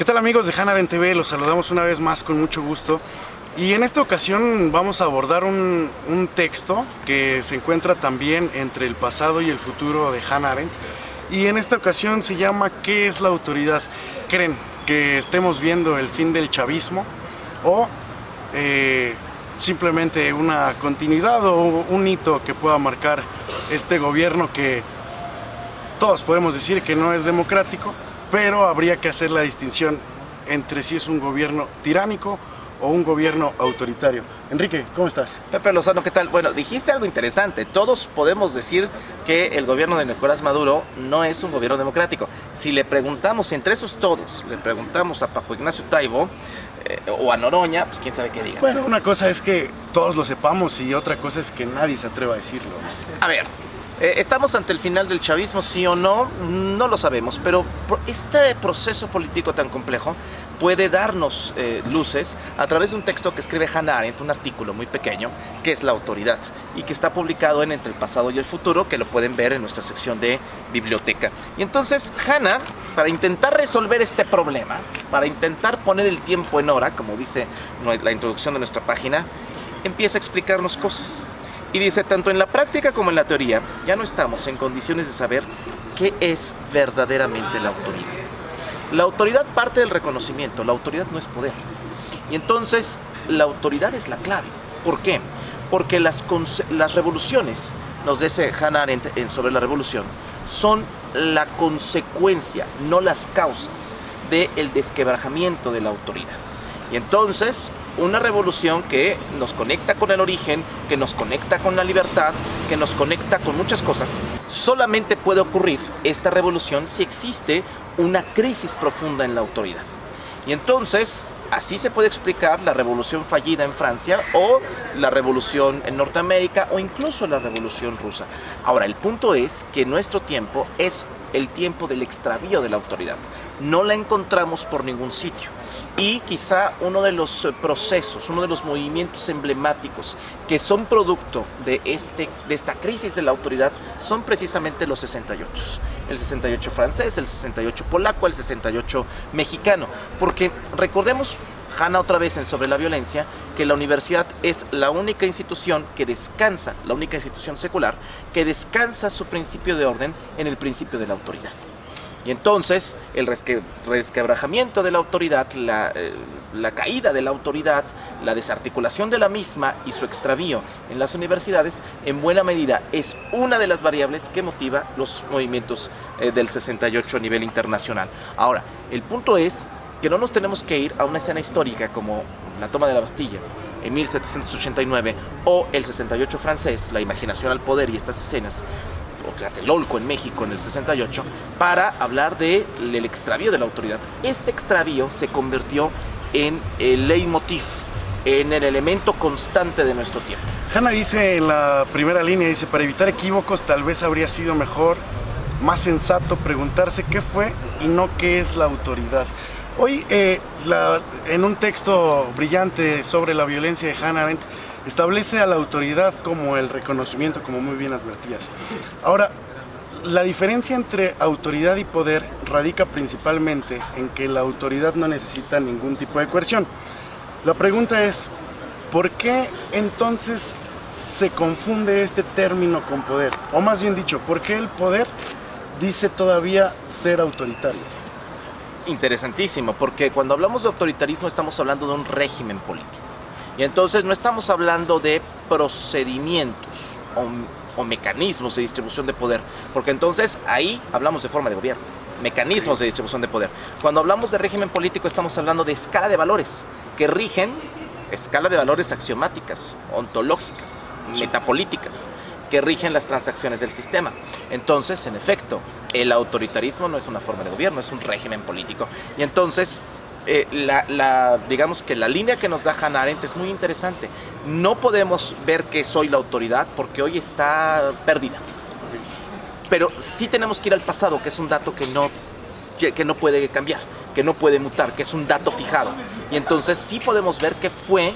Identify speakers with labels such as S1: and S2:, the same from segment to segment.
S1: ¿Qué tal, amigos de Hannah Arendt TV? Los saludamos una vez más con mucho gusto. Y en esta ocasión vamos a abordar un texto que se encuentra también entre el pasado y el futuro de Hannah Arendt. Y en esta ocasión se llama ¿Qué es la autoridad? ¿Creen que estemos viendo el fin del chavismo o simplemente una continuidad o un hito que pueda marcar este gobierno que todos podemos decir que no es democrático, pero habría que hacer la distinción entre si es un gobierno tiránico o un gobierno autoritario? Enrique, ¿cómo estás?
S2: Pepe Lozano, ¿qué tal? Bueno, dijiste algo interesante. Todos podemos decir que el gobierno de Nicolás Maduro no es un gobierno democrático. Si le preguntamos, entre esos todos, le preguntamos a Paco Ignacio Taibo o a Noroña, pues quién sabe qué diga.
S1: Bueno, una cosa es que todos lo sepamos y otra cosa es que nadie se atreva a decirlo.
S2: A ver, ¿estamos ante el final del chavismo, sí o no? No lo sabemos, pero este proceso político tan complejo puede darnos luces a través de un texto que escribe Hannah Arendt, un artículo muy pequeño, que es La autoridad, y que está publicado en Entre el pasado y el futuro, que lo pueden ver en nuestra sección de biblioteca. Y entonces Hannah, para intentar resolver este problema, para intentar poner el tiempo en hora, como dice la introducción de nuestra página, empieza a explicarnos cosas. Y dice, tanto en la práctica como en la teoría, ya no estamos en condiciones de saber qué es verdaderamente la autoridad. La autoridad parte del reconocimiento, la autoridad no es poder. Y entonces, la autoridad es la clave. ¿Por qué? Porque las revoluciones, nos dice Hannah Arendt sobre la revolución, son la consecuencia, no las causas, del desquebrajamiento de la autoridad. Y entonces, una revolución que nos conecta con el origen, que nos conecta con la libertad, que nos conecta con muchas cosas, solamente puede ocurrir esta revolución si existe una crisis profunda en la autoridad. Y entonces, así se puede explicar la revolución fallida en Francia o la revolución en Norteamérica o incluso la revolución rusa. Ahora, el punto es que nuestro tiempo es el tiempo del extravío de la autoridad. No la encontramos por ningún sitio. Y quizá uno de los procesos, uno de los movimientos emblemáticos que son producto de esta crisis de la autoridad son precisamente los 68. El 68 francés, el 68 polaco, el 68 mexicano. Porque recordemos, Hannah otra vez en Sobre la Violencia, que la universidad es la única institución que descansa, la única institución secular, que descansa su principio de orden en el principio de la autoridad. Y entonces el resquebrajamiento de la autoridad, la caída de la autoridad, la desarticulación de la misma y su extravío en las universidades, en buena medida es una de las variables que motiva los movimientos del 68 a nivel internacional. Ahora, el punto es que no nos tenemos que ir a una escena histórica como la toma de la Bastilla en 1789 o el 68 francés, la imaginación al poder y estas escenas, o Tlatelolco en México en el 68, para hablar del extravío de la autoridad. Este extravío se convirtió en el leitmotiv, en el elemento constante de nuestro tiempo.
S1: Hannah dice en la primera línea, dice, para evitar equívocos tal vez habría sido mejor, más sensato preguntarse qué fue y no qué es la autoridad. Hoy, en un texto brillante sobre la violencia de Hannah Arendt, establece a la autoridad como el reconocimiento, como muy bien advertías. Ahora, la diferencia entre autoridad y poder radica principalmente en que la autoridad no necesita ningún tipo de coerción. La pregunta es, ¿por qué entonces se confunde este término con poder? O más bien dicho, ¿por qué el poder dice todavía ser autoritario?
S2: Interesantísimo, porque cuando hablamos de autoritarismo estamos hablando de un régimen político. Y entonces no estamos hablando de procedimientos o mecanismos de distribución de poder, porque entonces ahí hablamos de forma de gobierno, mecanismos de distribución de poder. Cuando hablamos de régimen político estamos hablando de escala de valores que rigen, escala de valores axiomáticas, ontológicas, metapolíticas, que rigen las transacciones del sistema. Entonces, en efecto, el autoritarismo no es una forma de gobierno, es un régimen político. Y entonces, digamos que la línea que nos da Hannah Arendt es muy interesante. No podemos ver que soy la autoridad porque hoy está perdida. Pero sí tenemos que ir al pasado, que es un dato que no puede cambiar, que no puede mutar, que es un dato fijado. Y entonces sí podemos ver qué fue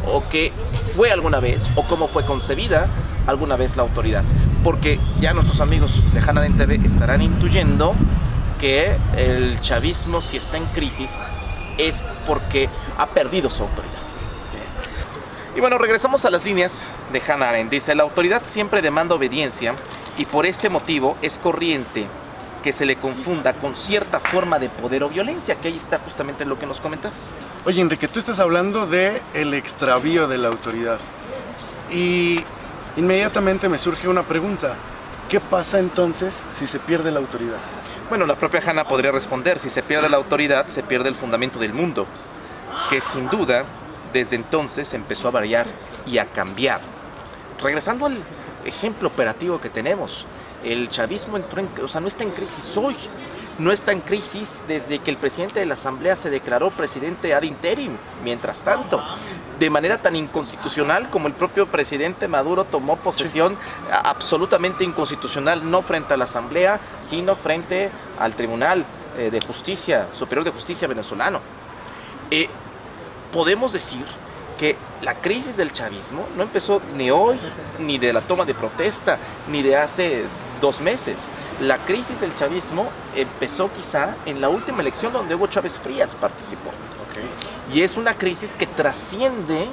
S2: o qué fue alguna vez o cómo fue concebida alguna vez la autoridad. Porque ya nuestros amigos de Hannah Arendt TV estarán intuyendo que el chavismo, si está en crisis, es porque ha perdido su autoridad. Y bueno, regresamos a las líneas de Hannah Arendt. Dice, la autoridad siempre demanda obediencia y por este motivo es corriente que se le confunda con cierta forma de poder o violencia, que ahí está justamente lo que nos comentabas.
S1: Oye, Enrique, tú estás hablando de el extravío de la autoridad. Y inmediatamente me surge una pregunta. ¿Qué pasa entonces si se pierde la autoridad?
S2: Bueno, la propia Hannah podría responder, si se pierde la autoridad, se pierde el fundamento del mundo, que sin duda, desde entonces empezó a variar y a cambiar. Regresando al ejemplo operativo que tenemos, el chavismo no está en crisis hoy, no está en crisis desde que el presidente de la Asamblea se declaró presidente ad interim. Mientras tanto, de manera tan inconstitucional como el propio presidente Maduro tomó posesión, absolutamente inconstitucional, no frente a la Asamblea, sino frente al Tribunal de Justicia, Superior de Justicia venezolano. Podemos decir que la crisis del chavismo no empezó ni hoy, ni de la toma de protesta, ni de hace 2 meses. La crisis del chavismo empezó quizá en la última elección donde Hugo Chávez Frías participó. Y es una crisis que trasciende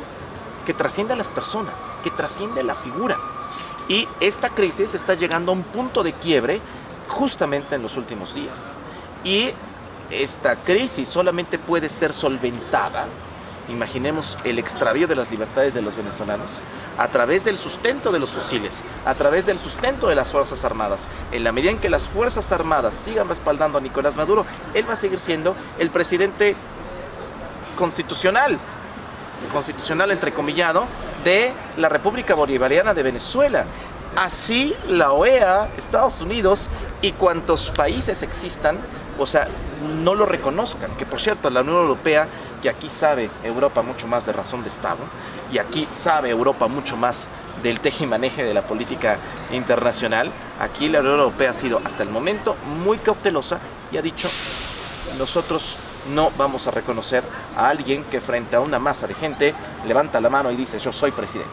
S2: a las personas, que trasciende la figura. Y esta crisis está llegando a un punto de quiebre justamente en los últimos días. Y esta crisis solamente puede ser solventada, imaginemos el extravío de las libertades de los venezolanos, a través del sustento de los fusiles, a través del sustento de las Fuerzas Armadas. En la medida en que las Fuerzas Armadas sigan respaldando a Nicolás Maduro, él va a seguir siendo el presidente constitucional entrecomillado, de la República Bolivariana de Venezuela. Así la OEA, Estados Unidos y cuantos países existan, o sea, no lo reconozcan. Que por cierto, la Unión Europea, que aquí sabe Europa mucho más de razón de Estado, y aquí sabe Europa mucho más del tejimaneje de la política internacional, aquí la Unión Europea ha sido hasta el momento muy cautelosa y ha dicho, nosotros no vamos a reconocer a alguien que frente a una masa de gente levanta la mano y dice, yo soy presidente.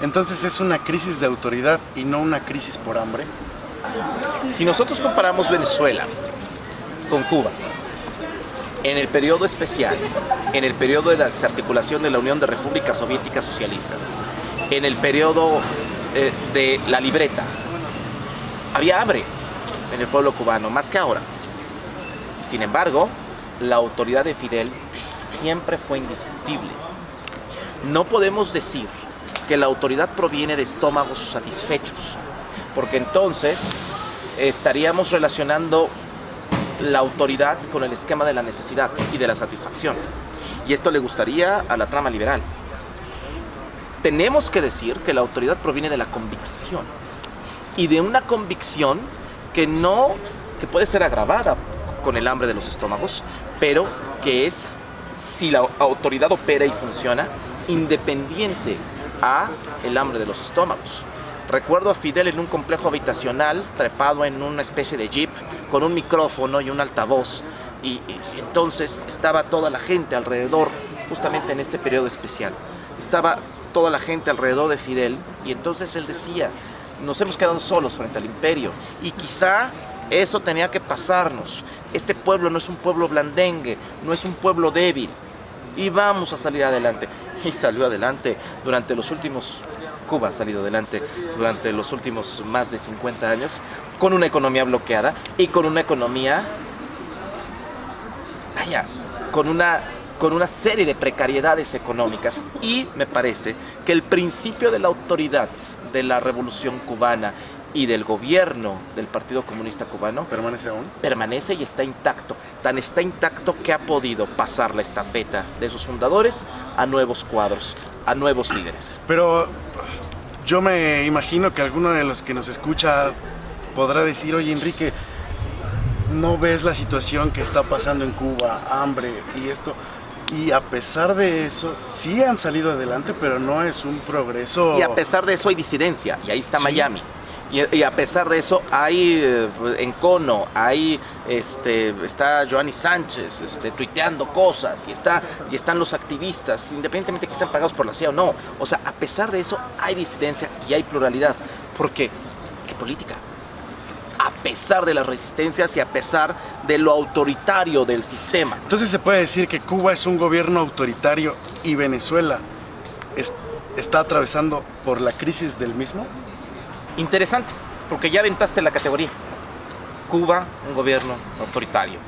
S1: Entonces es una crisis de autoridad y no una crisis por hambre.
S2: Si nosotros comparamos Venezuela con Cuba, en el periodo especial, en el periodo de la desarticulación de la Unión de Repúblicas Soviéticas Socialistas, en el periodo de la libreta, había hambre en el pueblo cubano, más que ahora. Sin embargo, la autoridad de Fidel siempre fue indiscutible. No podemos decir que la autoridad proviene de estómagos satisfechos, porque entonces estaríamos relacionando la autoridad con el esquema de la necesidad y de la satisfacción. Y esto le gustaría a la trama liberal. Tenemos que decir que la autoridad proviene de la convicción, y de una convicción que puede ser agravada con el hambre de los estómagos, pero que es, si la autoridad opera y funciona, independiente a el hambre de los estómagos. Recuerdo a Fidel en un complejo habitacional, trepado en una especie de jeep, con un micrófono y un altavoz, y entonces estaba toda la gente alrededor, justamente en este periodo especial. Estaba toda la gente alrededor de Fidel, y entonces él decía, nos hemos quedado solos frente al imperio, y quizá eso tenía que pasarnos. Este pueblo no es un pueblo blandengue, no es un pueblo débil, y vamos a salir adelante. Y salió adelante durante los últimos... Cuba ha salido adelante durante los últimos más de 50 años, con una economía bloqueada y con una economía, con una serie de precariedades económicas. Y me parece que el principio de la autoridad de la Revolución Cubana y del gobierno del Partido Comunista Cubano
S1: ¿permanece aún?
S2: Permanece y está intacto. Tan está intacto que ha podido pasar la estafeta de sus fundadores a nuevos cuadros, a nuevos líderes.
S1: Pero yo me imagino que alguno de los que nos escucha podrá decir, oye Enrique, ¿no ves la situación que está pasando en Cuba? Hambre y esto. Y a pesar de eso, sí han salido adelante, pero no es un progreso.
S2: Y a pesar de eso hay disidencia, y ahí está Miami. Y a pesar de eso hay en Cono, está Joanny Sánchez tuiteando cosas, y están los activistas, independientemente de que sean pagados por la CIA o no. O sea, a pesar de eso hay disidencia y hay pluralidad. ¿Por qué? ¿Qué política? A pesar de las resistencias y a pesar de lo autoritario del sistema.
S1: Entonces se puede decir que Cuba es un gobierno autoritario y Venezuela está atravesando por la crisis del mismo.
S2: Interesante, porque ya aventaste la categoría. Cuba, un gobierno autoritario.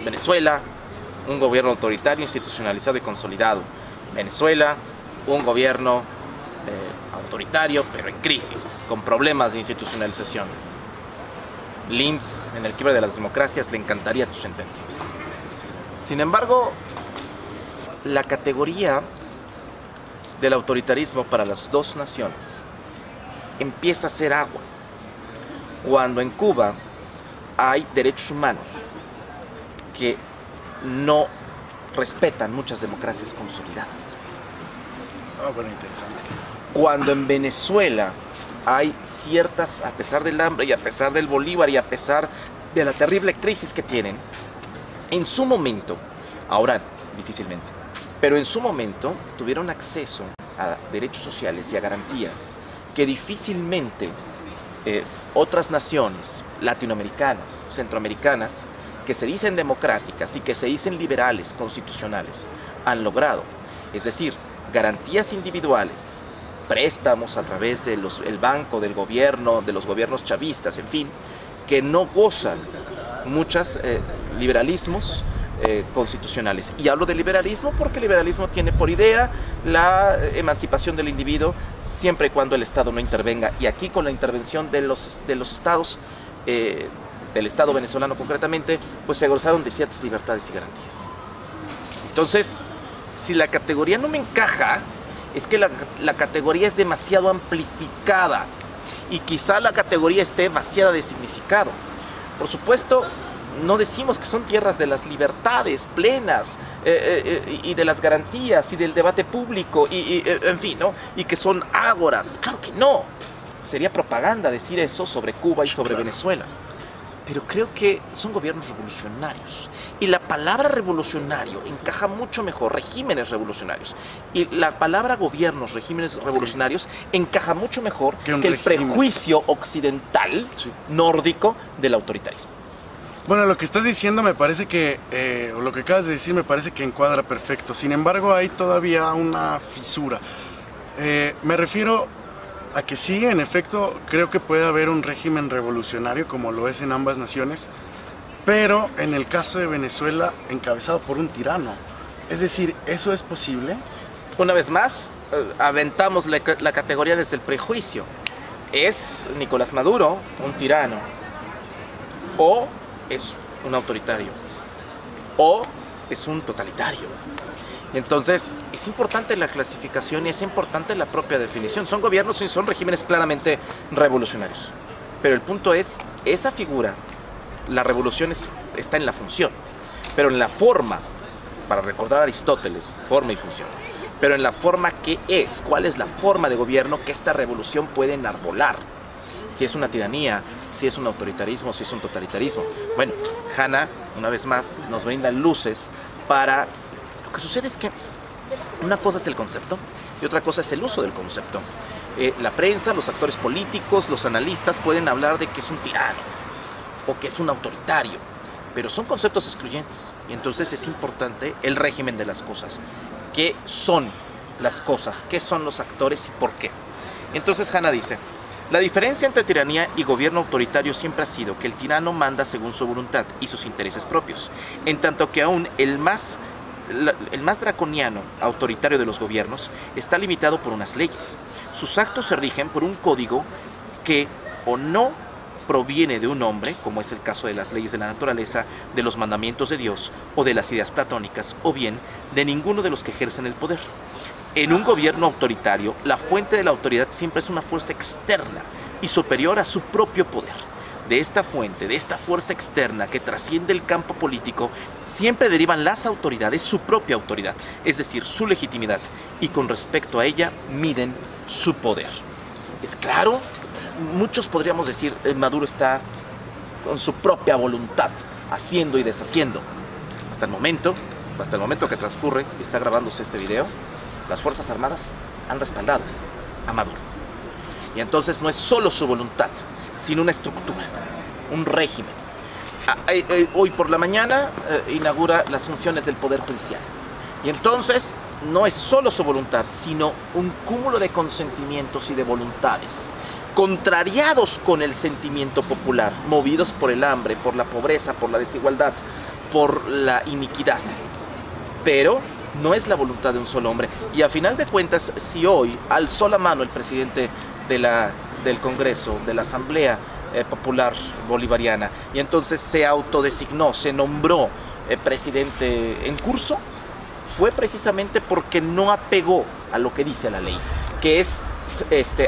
S2: Venezuela, un gobierno autoritario, institucionalizado y consolidado. Venezuela, un gobierno autoritario, pero en crisis, con problemas de institucionalización. Linz, en el quiebre de las democracias, le encantaría tu sentencia. Sin embargo, la categoría del autoritarismo para las dos naciones empieza a ser agua cuando en Cuba hay derechos humanos que no respetan muchas democracias consolidadas.
S1: Bueno, interesante.
S2: Cuando en Venezuela hay ciertas, a pesar del hambre y a pesar del Bolívar y a pesar de la terrible crisis que tienen, en su momento, ahora difícilmente, pero en su momento tuvieron acceso a derechos sociales y a garantías que difícilmente otras naciones latinoamericanas, centroamericanas, que se dicen democráticas y que se dicen liberales, constitucionales, han logrado. Es decir, garantías individuales, préstamos a través del banco, del gobierno, de los gobiernos chavistas, en fin, que no gozan muchos liberalismos constitucionales. Y hablo de liberalismo porque el liberalismo tiene por idea la emancipación del individuo siempre y cuando el Estado no intervenga. Y aquí con la intervención de los estados, del Estado venezolano concretamente, pues se gozaron de ciertas libertades y garantías. Entonces, si la categoría no me encaja, es que la categoría es demasiado amplificada y quizá la categoría esté vaciada de significado. Por supuesto, no decimos que son tierras de las libertades plenas y de las garantías y del debate público en fin, ¿no? Y que son ágoras. Claro que no. Sería propaganda decir eso sobre Cuba y sobre Venezuela. Pero creo que son gobiernos revolucionarios. Y la palabra revolucionario encaja mucho mejor, regímenes revolucionarios. Y la palabra gobiernos, regímenes revolucionarios, encaja mucho mejor que el prejuicio occidental, nórdico, del autoritarismo.
S1: Bueno, lo que estás diciendo me parece que, o lo que acabas de decir me parece que encuadra perfecto. Sin embargo, hay todavía una fisura. Me refiero a que sí, en efecto, creo que puede haber un régimen revolucionario como lo es en ambas naciones, pero en el caso de Venezuela, encabezado por un tirano. Es decir, ¿eso es posible?
S2: Una vez más, aventamos la categoría desde el prejuicio. ¿Es Nicolás Maduro un tirano? ¿O es un autoritario? ¿O es un totalitario? Entonces, es importante la clasificación y es importante la propia definición. Son gobiernos y son regímenes claramente revolucionarios. Pero el punto es, esa figura, la revolución está en la función, pero en la forma, para recordar a Aristóteles, forma y función, pero en la forma que es, cuál es la forma de gobierno que esta revolución puede enarbolar. Si es una tiranía, si es un autoritarismo, si es un totalitarismo. Bueno, Hanna, una vez más, nos brinda luces para... Lo que sucede es que una cosa es el concepto y otra cosa es el uso del concepto. La prensa, los actores políticos, los analistas pueden hablar de que es un tirano o que es un autoritario, pero son conceptos excluyentes. Y entonces es importante el régimen de las cosas. ¿Qué son las cosas? ¿Qué son los actores y por qué? Entonces Hanna dice: la diferencia entre tiranía y gobierno autoritario siempre ha sido que el tirano manda según su voluntad y sus intereses propios, en tanto que aún el más draconiano autoritario de los gobiernos está limitado por unas leyes. Sus actos se rigen por un código que o no proviene de un hombre, como es el caso de las leyes de la naturaleza, de los mandamientos de Dios o de las ideas platónicas, o bien de ninguno de los que ejercen el poder. En un gobierno autoritario, la fuente de la autoridad siempre es una fuerza externa y superior a su propio poder. De esta fuente, de esta fuerza externa que trasciende el campo político, siempre derivan las autoridades su propia autoridad, es decir, su legitimidad, y con respecto a ella miden su poder. ¿Es claro? Muchos podríamos decir, Maduro está con su propia voluntad, haciendo y deshaciendo. Hasta el momento que transcurre y está grabándose este video, las Fuerzas Armadas han respaldado a Maduro. Y entonces no es solo su voluntad, sino una estructura. un régimen. Hoy por la mañana inaugura las funciones del Poder Judicial. Y entonces no es solo su voluntad, sino un cúmulo de consentimientos y de voluntades, contrariados con el sentimiento popular, movidos por el hambre, por la pobreza, por la desigualdad, por la iniquidad. Pero no es la voluntad de un solo hombre. Y a final de cuentas, si hoy alzó la mano el presidente del Congreso, de la Asamblea Popular Bolivariana, y entonces se autodesignó, se nombró presidente en curso, fue precisamente porque no apegó a lo que dice la ley, que es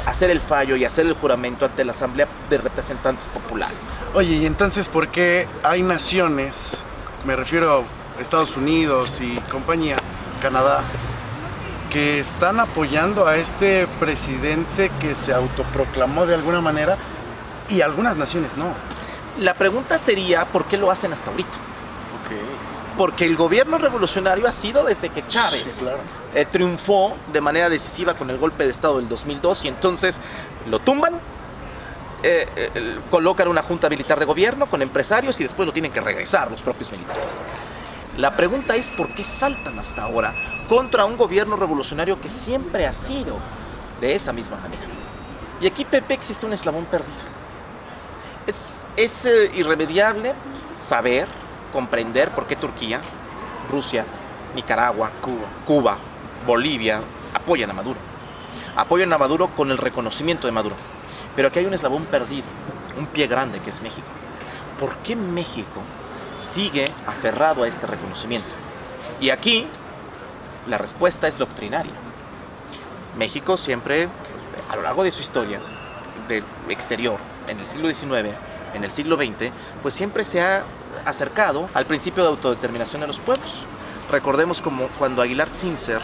S2: hacer el fallo y hacer el juramento ante la Asamblea de Representantes Populares.
S1: Oye, ¿y entonces por qué hay naciones, me refiero a Estados Unidos y compañía, Canadá, que están apoyando a este presidente que se autoproclamó de alguna manera y algunas naciones no?
S2: La pregunta sería, ¿por qué lo hacen hasta ahorita?
S1: Okay.
S2: Porque el gobierno revolucionario ha sido desde que Chávez
S1: Sí, claro.
S2: triunfó de manera decisiva con el golpe de Estado del 2002 y entonces lo tumban, colocan una junta militar de gobierno con empresarios y después lo tienen que regresar los propios militares. La pregunta es por qué saltan hasta ahora contra un gobierno revolucionario que siempre ha sido de esa misma manera. Y aquí, Pepe, existe un eslabón perdido. Es irremediable saber, comprender por qué Turquía, Rusia, Nicaragua, Cuba, Bolivia apoyan a Maduro. Apoyan a Maduro con el reconocimiento de Maduro. Pero aquí hay un eslabón perdido, un pie grande que es México. ¿Por qué México sigue aferrado a este reconocimiento? Y aquí la respuesta es doctrinaria. México siempre, a lo largo de su historia del exterior, en el siglo XIX, en el siglo XX, pues siempre se ha acercado al principio de autodeterminación de los pueblos. Recordemos como cuando Aguilar Sincer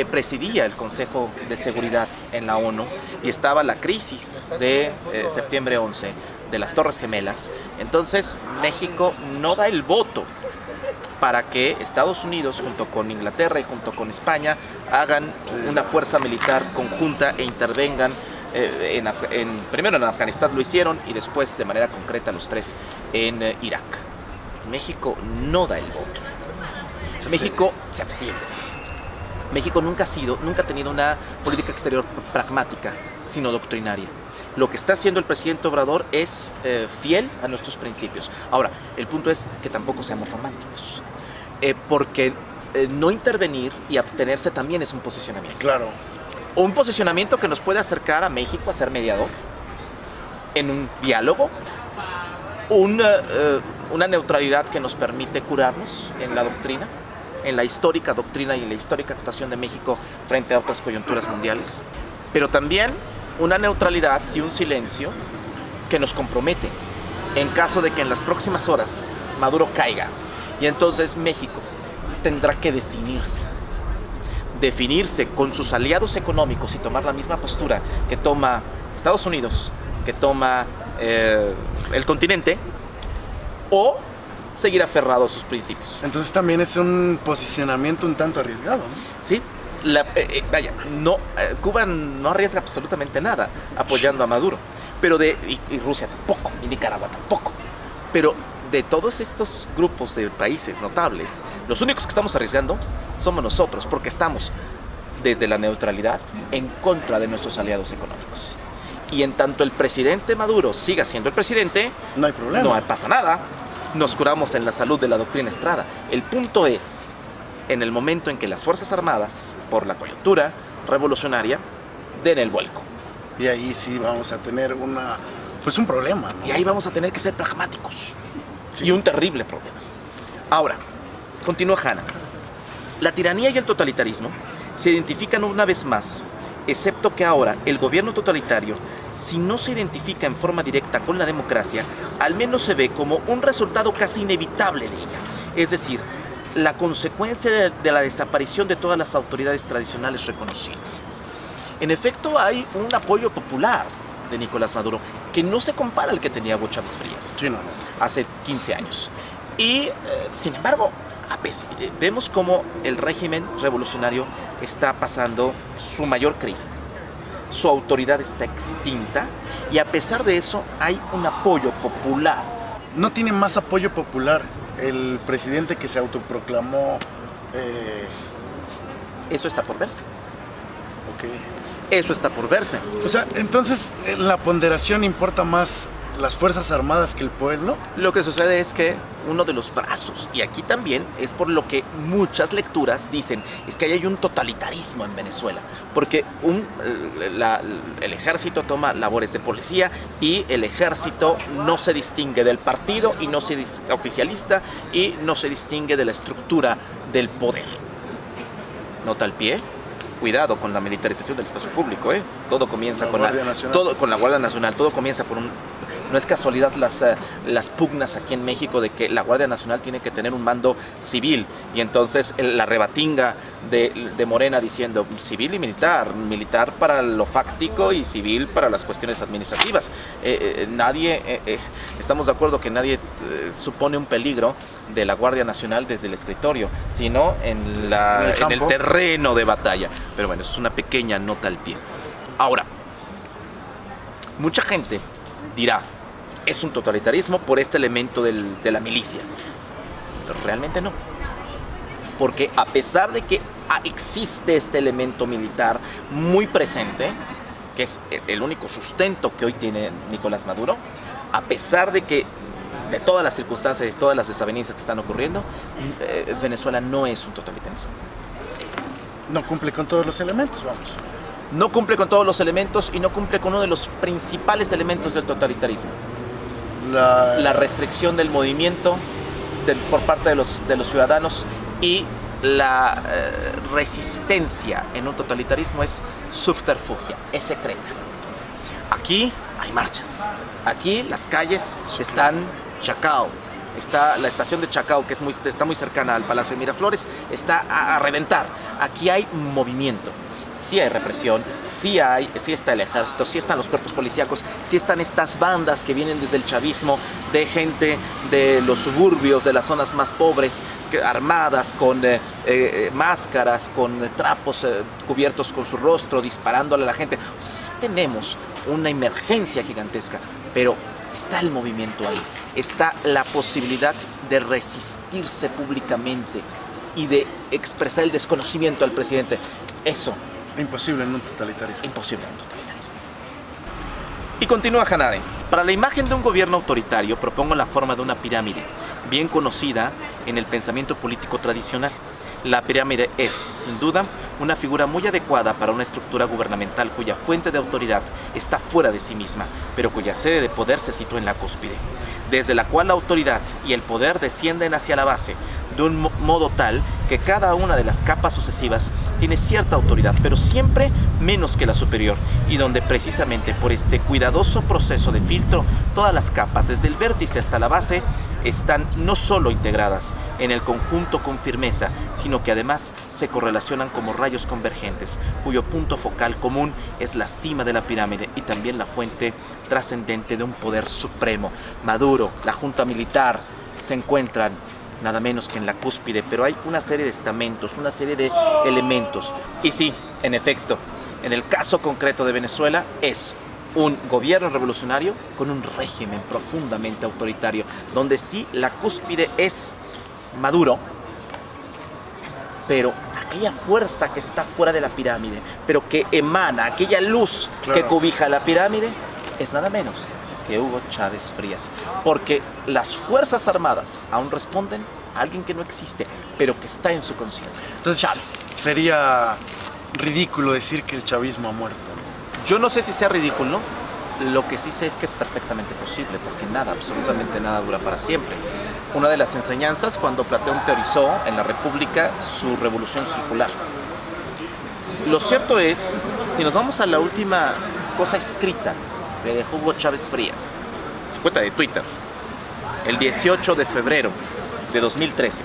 S2: presidía el Consejo de Seguridad en la ONU y estaba la crisis de septiembre 11 de las Torres Gemelas. Entonces México no da el voto para que Estados Unidos junto con Inglaterra y junto con España hagan una fuerza militar conjunta e intervengan primero en Afganistán lo hicieron y después de manera concreta los tres en Irak. México no da el voto. México se abstiene. México nunca ha tenido una política exterior pragmática, sino doctrinaria. Lo que está haciendo el presidente Obrador es fiel a nuestros principios. Ahora, el punto es que tampoco seamos románticos, porque no intervenir y abstenerse también es un posicionamiento.
S1: Claro.
S2: Un posicionamiento que nos puede acercar a México a ser mediador en un diálogo, una neutralidad que nos permite curarnos en la doctrina, en la histórica doctrina y en la histórica actuación de México frente a otras coyunturas mundiales, pero también una neutralidad y un silencio que nos compromete en caso de que en las próximas horas Maduro caiga y entonces México tendrá que definirse con sus aliados económicos y tomar la misma postura que toma Estados Unidos, que toma el continente, o seguir aferrado a sus principios.
S1: Entonces también es un posicionamiento un tanto arriesgado, ¿no?
S2: Sí, Cuba no arriesga absolutamente nada apoyando a Maduro, pero y Rusia tampoco, y Nicaragua tampoco, pero de todos estos grupos de países notables, los únicos que estamos arriesgando somos nosotros, porque estamos desde la neutralidad en contra de nuestros aliados económicos. Y en tanto el presidente Maduro siga siendo el presidente,
S1: no hay problema.
S2: No pasa nada, nos curamos en la salud de la doctrina Estrada. El punto es, en el momento en que las Fuerzas Armadas, por la coyuntura revolucionaria, den el vuelco.
S1: Y ahí sí vamos a tener un problema, ¿no?
S2: Y ahí vamos a tener que ser pragmáticos.
S1: Sí.
S2: Y un terrible problema. Ahora, continúa Hanna. La tiranía y el totalitarismo se identifican una vez más, excepto que ahora el gobierno totalitario, si no se identifica en forma directa con la democracia, al menos se ve como un resultado casi inevitable de ella. Es decir, la consecuencia de la desaparición de todas las autoridades tradicionales reconocidas. En efecto, hay un apoyo popular de Nicolás Maduro que no se compara al que tenía Hugo Chávez Frías,
S1: sí, no.
S2: hace 15 años. Y, sin embargo, vemos cómo el régimen revolucionario está pasando su mayor crisis. su autoridad está extinta y a pesar de eso hay un apoyo popular.
S1: ¿No tiene más apoyo popular el presidente que se autoproclamó?
S2: Eso está por verse.
S1: Ok.
S2: Eso está por verse.
S1: O sea, entonces la ponderación importa más las Fuerzas Armadas que el pueblo.
S2: Lo que sucede es que uno de los brazos, y aquí también es por lo que muchas lecturas dicen, es que hay un totalitarismo en Venezuela, porque el ejército toma labores de policía y el ejército no se distingue del partido y no se oficialista y no se distingue de la estructura del poder. Nota al pie. Cuidado con la militarización del espacio público, ¿eh? Todo comienza con la Guardia Nacional, todo comienza por un... No es casualidad las pugnas aquí en México de que la Guardia Nacional tiene que tener un mando civil y entonces la rebatinga de Morena diciendo civil y militar para lo fáctico y civil para las cuestiones administrativas. Estamos de acuerdo que nadie supone un peligro de la Guardia Nacional desde el escritorio, sino en el terreno de batalla. Pero bueno, eso es una pequeña nota al pie. Ahora, mucha gente dirá, es un totalitarismo por este elemento de la milicia. Pero realmente no. Porque a pesar de que existe este elemento militar muy presente, que es el único sustento que hoy tiene Nicolás Maduro, a pesar de que de todas las circunstancias y todas las desavenencias que están ocurriendo, Venezuela no es un totalitarismo.
S1: No cumple con todos los elementos, vamos.
S2: No cumple con todos los elementos y no cumple con uno de los principales elementos del totalitarismo. La restricción del movimiento por parte de los ciudadanos y la resistencia en un totalitarismo es subterfugia, es secreta. Aquí hay marchas, aquí las calles están Chacao, está la estación de Chacao que está muy cercana al Palacio de Miraflores, está a reventar, aquí hay movimiento. Sí hay represión, sí está el ejército, sí están los cuerpos policíacos, sí están estas bandas que vienen desde el chavismo, de gente de los suburbios, de las zonas más pobres, armadas con máscaras, con trapos cubiertos con su rostro, disparándole a la gente. O sea, sí tenemos una emergencia gigantesca, pero está el movimiento ahí, está la posibilidad de resistirse públicamente y de expresar el desconocimiento al presidente. Eso
S1: imposible en un totalitarismo.
S2: Imposible en un totalitarismo. Y continúa Hanare. Para la imagen de un gobierno autoritario propongo la forma de una pirámide, bien conocida en el pensamiento político tradicional. La pirámide es, sin duda, una figura muy adecuada para una estructura gubernamental cuya fuente de autoridad está fuera de sí misma, pero cuya sede de poder se sitúa en la cúspide, desde la cual la autoridad y el poder descienden hacia la base, de un modo tal que cada una de las capas sucesivas tiene cierta autoridad, pero siempre menos que la superior, y donde precisamente por este cuidadoso proceso de filtro, todas las capas, desde el vértice hasta la base, están no solo integradas en el conjunto con firmeza, sino que además se correlacionan como rayos convergentes, cuyo punto focal común es la cima de la pirámide y también la fuente trascendente de un poder supremo. Maduro, la junta militar, se encuentran nada menos que en la cúspide, pero hay una serie de estamentos, una serie de elementos. Y sí, en efecto, en el caso concreto de Venezuela es un gobierno revolucionario con un régimen profundamente autoritario, donde sí la cúspide es Maduro, pero aquella fuerza que está fuera de la pirámide, pero que emana, aquella luz que cobija la pirámide, es nada menos que Hugo Chávez Frías, porque las Fuerzas Armadas aún responden a alguien que no existe, pero que está en su conciencia.
S1: Entonces,
S2: Chávez.
S1: Sería ridículo decir que el chavismo ha muerto.
S2: Yo no sé si sea ridículo, lo que sí sé es que es perfectamente posible, porque nada, absolutamente nada dura para siempre. Una de las enseñanzas cuando Platón teorizó en la República su revolución circular. Lo cierto es, si nos vamos a la última cosa escrita que dejó Hugo Chávez Frías, su cuenta de Twitter, el 18 de febrero de 2013,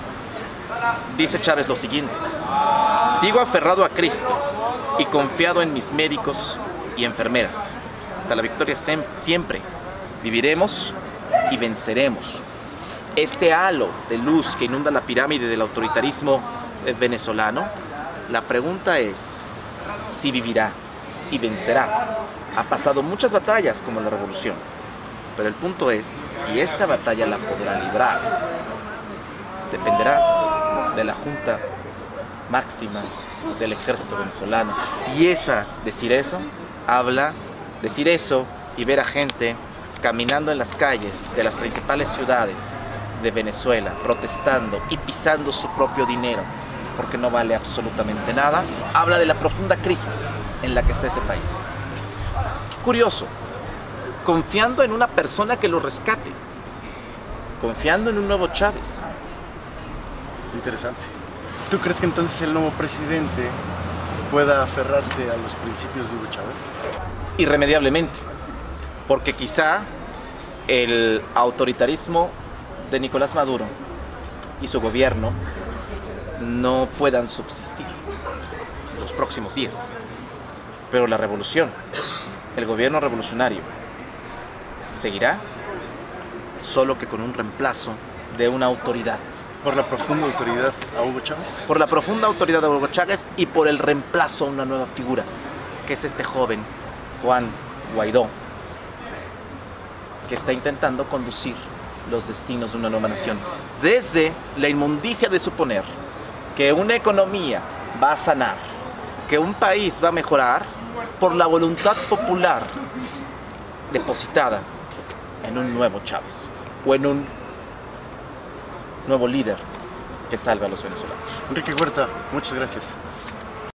S2: dice Chávez lo siguiente: sigo aferrado a Cristo y confiado en mis médicos y enfermeras. Hasta la victoria siempre. Viviremos y venceremos. Este halo de luz que inunda la pirámide del autoritarismo venezolano, la pregunta es si vivirá y vencerá. Ha pasado muchas batallas como la revolución, pero el punto es si esta batalla la podrá librar. Dependerá de la Junta Máxima del Ejército Venezolano. Y decir eso y ver a gente caminando en las calles de las principales ciudades de Venezuela, protestando y pisando su propio dinero, porque no vale absolutamente nada, habla de la profunda crisis en la que está ese país. Qué curioso, confiando en una persona que lo rescate, confiando en un nuevo Chávez.
S1: Interesante. ¿Tú crees que entonces el nuevo presidente pueda aferrarse a los principios de Hugo Chávez?
S2: Irremediablemente, porque quizá el autoritarismo de Nicolás Maduro y su gobierno no puedan subsistir los próximos días. Pero la revolución, el gobierno revolucionario, seguirá, solo que con un reemplazo de una autoridad.
S1: ¿Por la profunda autoridad a Hugo Chávez?
S2: Por la profunda autoridad de Hugo Chávez y por el reemplazo a una nueva figura, que es este joven Juan Guaidó, que está intentando conducir los destinos de una nueva nación. Desde la inmundicia de suponer que una economía va a sanar, que un país va a mejorar por la voluntad popular depositada en un nuevo Chávez o en un nuevo líder que salve a los venezolanos.
S1: Enrique Huerta, muchas gracias.